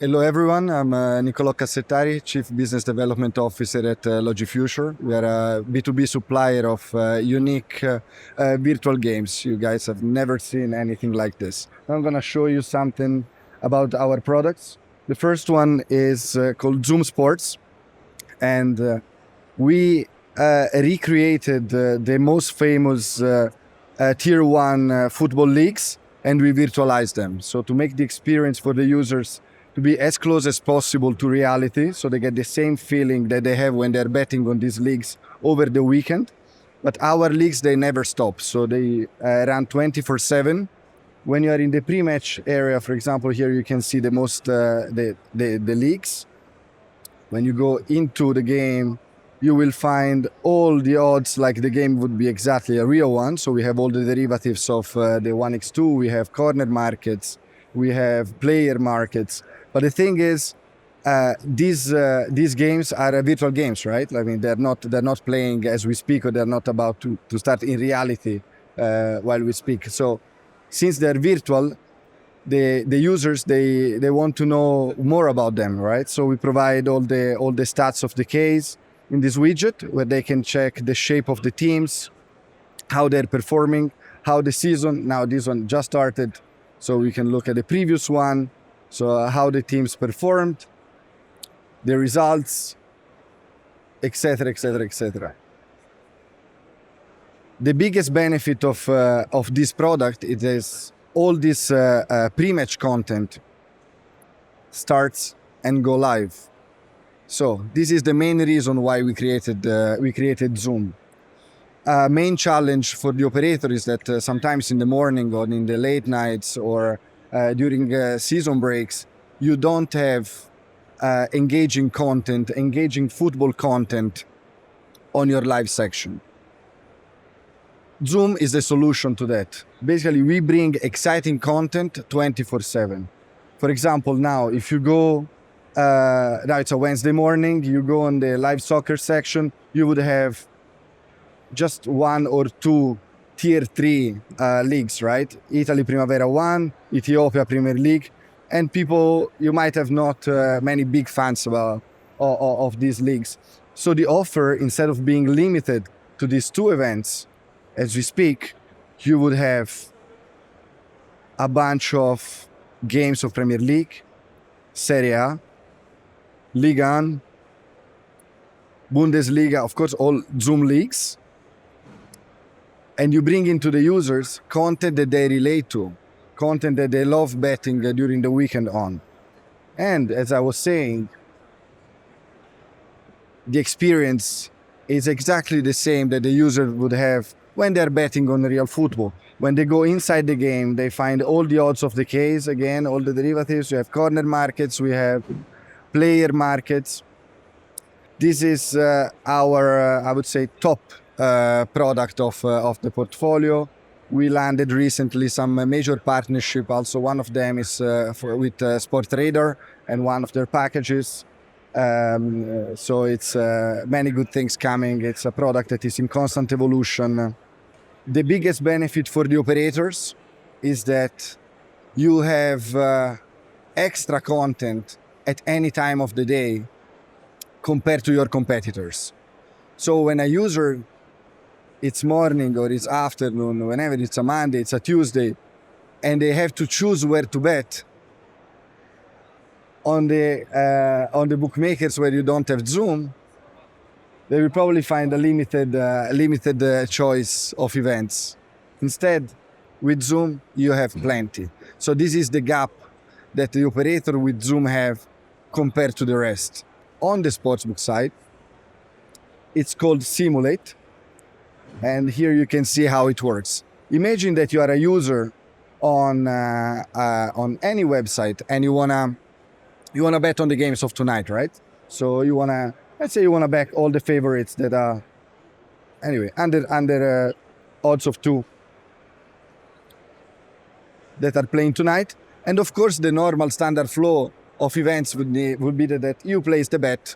Hello everyone, I'm Niccolò Cassettari, Chief Business Development Officer at Logifuture. We are a B2B supplier of unique virtual games. You guys have never seen anything like this. I'm going to show you something about our products. The first one is called Zoom Sports, and we recreated the most famous Tier 1 football leagues, and we virtualized them. So to make the experience for the users to be as close as possible to reality, so they get the same feeling that they have when they're betting on these leagues over the weekend. But our leagues, they never stop, so they run 24/7. When you are in the pre-match area, for example, here you can see the leagues. When you go into the game, you will find all the odds like the game would be exactly a real one. So we have all the derivatives of the 1x2, we have corner markets, we have player markets. But the thing is, these games are virtual games, right? I mean, they're not playing as we speak, or they're not about to start in reality while we speak. So since they're virtual, the users, they want to know more about them, right? So we provide all the stats of the case in this widget, where they can check the shape of the teams, how they're performing, how the season, now this one just started, so we can look at the previous one, so how the teams performed, the results, etc., etc., etc. The biggest benefit of this product is all this pre-match content starts and go live. So this is the main reason why we created Zoom. Main challenge for the operator is that sometimes in the morning or in the late nights or during season breaks, you don't have engaging content, engaging football content on your live section. Zoom is the solution to that. Basically, we bring exciting content 24/7. For example, now if you go, now it's a Wednesday morning, you go on the live soccer section, you would have just one or two Tier 3 leagues, right? Italy Primavera 1, Ethiopia Premier League, and people, you might have not many big fans of these leagues. So the offer, instead of being limited to these two events, as we speak, you would have a bunch of games of Premier League, Serie A, Ligue 1, Bundesliga, of course, all Zoom leagues. And you bring into the users content that they relate to, content that they love betting during the weekend on. And as I was saying, the experience is exactly the same that the user would have when they're betting on real football. When they go inside the game, they find all the odds of the case, again, all the derivatives. We have corner markets, we have player markets. This is our, I would say, top product of the portfolio. We landed recently some major partnership. Also, one of them is with Sportradar and one of their packages. So it's many good things coming. It's a product that is in constant evolution. The biggest benefit for the operators is that you have extra content at any time of the day compared to your competitors. So when a user, it's morning or it's afternoon, whenever it's a Monday, it's a Tuesday, and they have to choose where to bet on the bookmakers where you don't have Zoom, they will probably find a limited choice of events. Instead, with Zoom, you have plenty. So this is the gap that the operator with Zoom have compared to the rest. On the sportsbook side, it's called Simulate. And here you can see how it works. Imagine that you are a user on any website and you wanna bet on the games of tonight, right? So let's say you wanna back all the favorites that are, anyway, under odds of 2 that are playing tonight. And of course, the normal standard flow of events would be that you place the bet,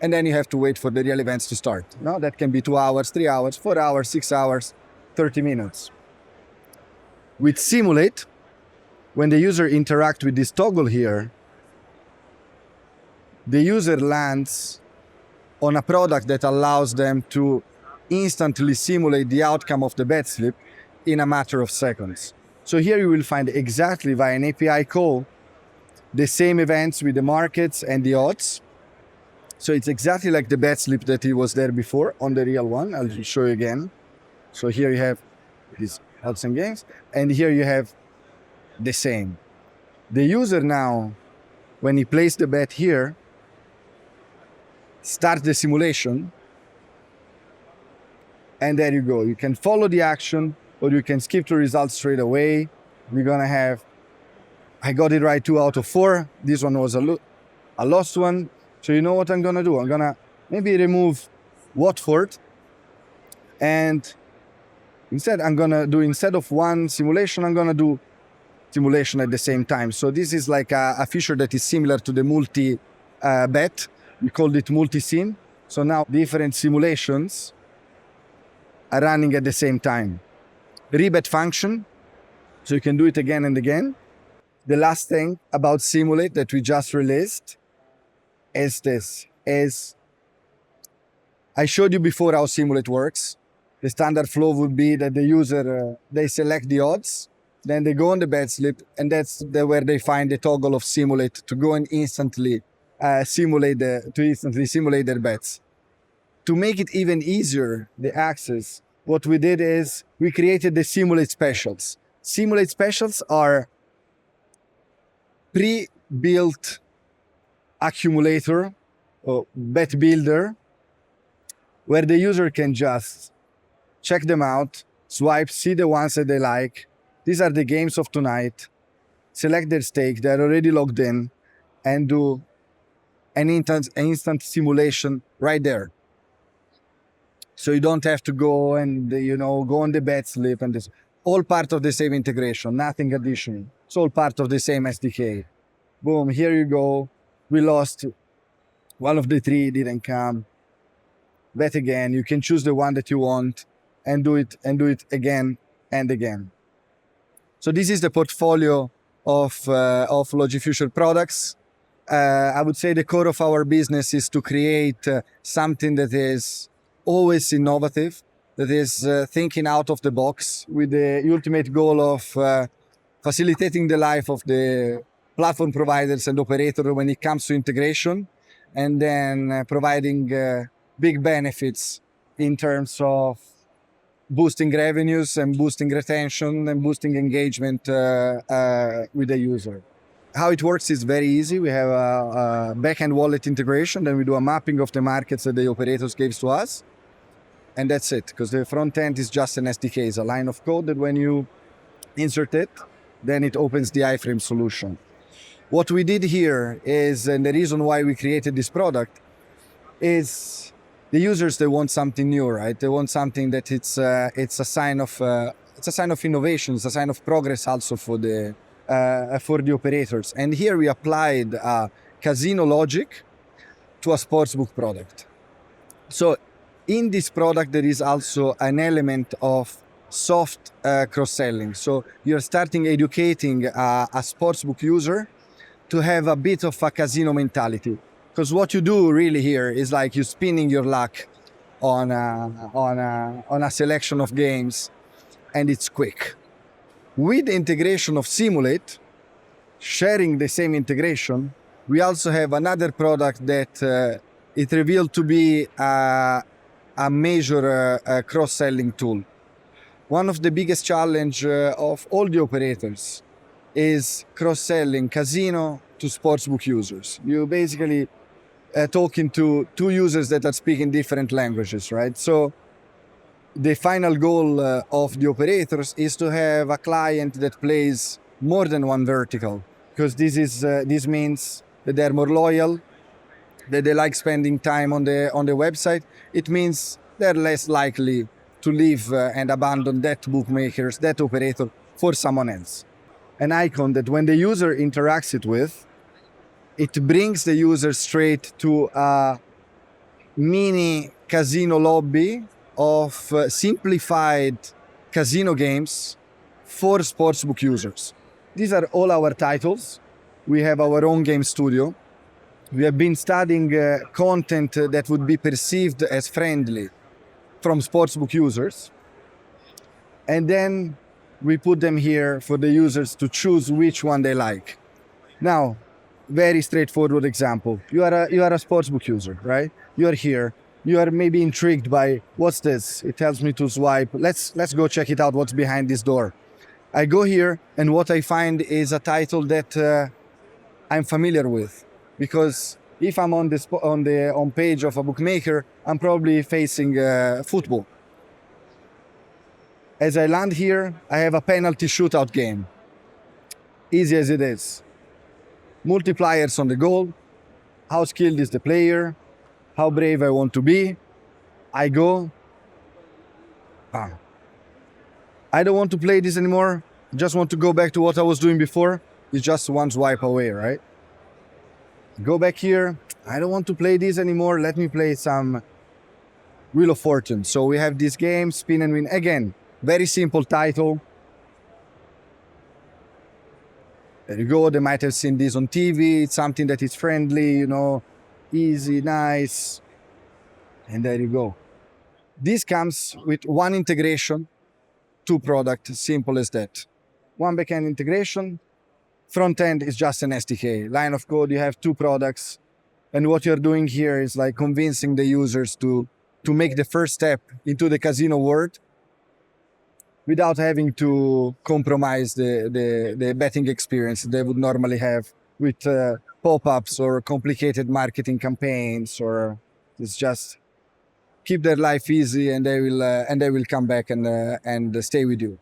and then you have to wait for the real events to start. No, that can be 2 hours, 3 hours, 4 hours, 6 hours, 30 minutes. With Simulate, when the user interacts with this toggle here, the user lands on a product that allows them to instantly simulate the outcome of the bet slip in a matter of seconds. So here you will find exactly via an API call the same events with the markets and the odds. So it's exactly like the bet slip that it was there before on the real one. I'll show you again. So here you have these odds and games, and here you have the same. The user now, when he places the bet here, starts the simulation, and there you go. You can follow the action, or you can skip the results straight away. We're gonna have, I got it right 2 out of 4. This one was a lost one. So you know what I'm gonna do? I'm gonna maybe remove Watford, and instead of one simulation, I'm gonna do simulation at the same time. So this is like a feature that is similar to the multi bet. We called it multi-sim. So now different simulations are running at the same time. Rebet function, so you can do it again and again. The last thing about Simulate that we just released is this. I showed you before how Simulate works. The standard flow would be that the user, they select the odds, then they go on the bet slip, and that's where they find the toggle of Simulate to go and instantly simulate their bets. To make it even easier, the access, what we did is we created the Simulate Specials. Simulate Specials are pre-built accumulator or bet builder where the user can just check them out, swipe, see the ones that they like. These are the games of tonight. Select their stake. They're already logged in, and do an instant simulation right there. So you don't have to go and go on the bet slip and this. All part of the same integration, nothing additional. It's all part of the same SDK. Boom, here you go. We lost. One of the 3 didn't come. Bet again. You can choose the one that you want and do it again and again. So this is the portfolio of Logifuture products. I would say the core of our business is to create something that is always innovative, that is thinking out of the box with the ultimate goal of facilitating the life of the platform providers and operators when it comes to integration, and then providing big benefits in terms of boosting revenues and boosting retention and boosting engagement with the user. How it works is very easy. We have a back-end wallet integration, then we do a mapping of the markets that the operators gave to us. And that's it, because the front end is just an SDK, it's a line of code that when you insert it, then it opens the iframe solution. What we did here is, and the reason why we created this product, is the users, they want something new, right? They want something that it's a sign of innovation, it's a sign of progress also for the operators. And here we applied casino logic to a sportsbook product. So in this product, there is also an element of soft cross-selling. So you're starting educating a sportsbook user to have a bit of a casino mentality. Because what you do really here is like you spinning your luck on a selection of games, and it's quick. With the integration of Simulate, sharing the same integration, we also have another product that it revealed to be a major cross-selling tool. One of the biggest challenge of all the operators is cross-selling casino to sportsbook users. You basically talking to 2 users that are speaking different languages, right? So the final goal of the operators is to have a client that plays more than one vertical, because this means that they're more loyal, that they like spending time on the website. It means they're less likely to leave and abandon that bookmakers, that operator, for someone else. An icon that when the user interacts it with, it brings the user straight to a mini casino lobby of simplified casino games for sportsbook users. These are all our titles. We have our own game studio. We have been studying content that would be perceived as friendly from sportsbook users, and then we put them here for the users to choose which one they like. Now, very straightforward example. You are a sportsbook user, right? You are here. You are maybe intrigued by what's this? It tells me to swipe. Let's go check it out. What's behind this door? I go here, and what I find is a title that I'm familiar with, because if I'm on the home page of a bookmaker, I'm probably facing football. As I land here, I have a penalty shootout game. Easy as it is. Multipliers on the goal. How skilled is the player? How brave I want to be? I go. I don't want to play this anymore. Just want to go back to what I was doing before. It's just one swipe away, right? Go back here. I don't want to play this anymore. Let me play some Wheel of Fortune. So we have this game, spin and win. Again, very simple title. There you go. They might have seen this on TV. It's something that is friendly, easy, nice. And there you go. This comes with one integration, two products, simple as that. One backend integration. Front end is just an SDK. Line of code, you have two products. And what you're doing here is like convincing the users to make the first step into the casino world without having to compromise the betting experience they would normally have with pop-ups or complicated marketing campaigns, or it's just keep their life easy, and they will come back and stay with you.